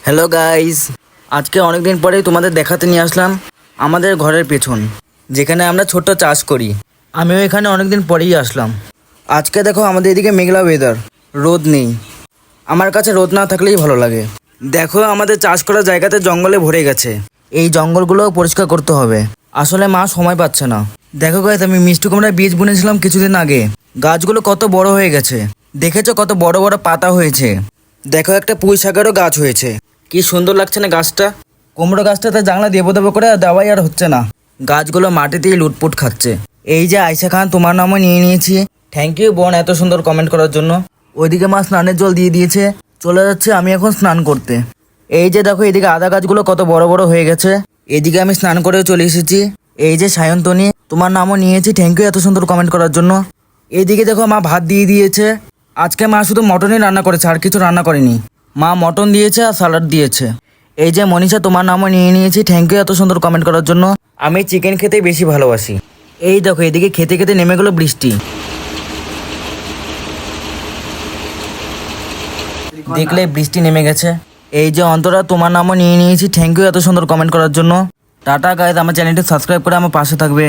Hello guys, আজকে অনেক দিন পরেই তোমাদের দেখাতে নিয়ে আসলাম আমাদের ঘরের পেছন, যেখানে আমরা ছোট্ট চাষ করি। আমিও এখানে অনেক দিন পরেই আসলাম। আজকে দেখো আমাদের এদিকে মেঘলা ওয়েদার, রোদ নেই। আমার কাছে রোদ না থাকলেই ভালো লাগে। দেখো আমাদের চাষ করার জায়গাতে জঙ্গলে ভরে গেছে। এই জঙ্গলগুলো পরিষ্কার করতে হবে। আসলে মা সময় পাচ্ছে না। দেখো গাইস, আমি মিষ্টি কুমড়ার বীজ বুনেছিলাম কিছুদিন আগে। গাছগুলো কত বড় হয়ে গেছে, দেখেছো কত বড় বড় পাতা হয়েছে। দেখো একটা পুঁই শাকেরও গাছ হয়েছে। কি সুন্দর লাগছে না গাছটা। কুমড়ো গাছটাতে জানলা দেবো দেবো করে দেওয়াই আর হচ্ছে না। গাছগুলো মাটিতেই লুটপুট খাচ্ছে। এই যে আয়শা খান, তোমার নামও নিয়ে নিয়েছি। থ্যাংক ইউ বোন এত সুন্দর কমেন্ট করার জন্য। ওইদিকে মা স্নানের জল দিয়ে দিয়েছে, চলে যাচ্ছে আমি এখন স্নান করতে। এই যে দেখো এদিকে আদা গাছগুলো কত বড় বড় হয়ে গেছে। এদিকে আমি স্নান করেও চলে এসেছি। এই যে সায়ন্তনী, তোমার নামও নিয়েছি, থ্যাংক ইউ এত সুন্দর কমেন্ট করার জন্য। এইদিকে দেখো মা ভাত দিয়ে দিয়েছে। আজকে মা শুধু মটনই রান্না করেছে, আর কিছু রান্না করেনি। মা মটন দিয়েছে আর স্যালাড দিয়েছে। এই যে মনীষা, তোমার নামও নিয়ে নিয়েছি, থ্যাংক ইউ এত সুন্দর কমেন্ট করার জন্য। আমি চিকেন খেতেই বেশি ভালোবাসি। এই দেখো এদিকে খেতে খেতে নেমে গেলো বৃষ্টি। দেখলে বৃষ্টি নেমে গেছে। এই যে অন্তরা, তোমার নামও নিয়ে নিয়েছি, থ্যাংক ইউ এত সুন্দর কমেন্ট করার জন্য। টাটা গাইস, আমার চ্যানেলটি সাবস্ক্রাইব করে আমার পাশে থাকবে।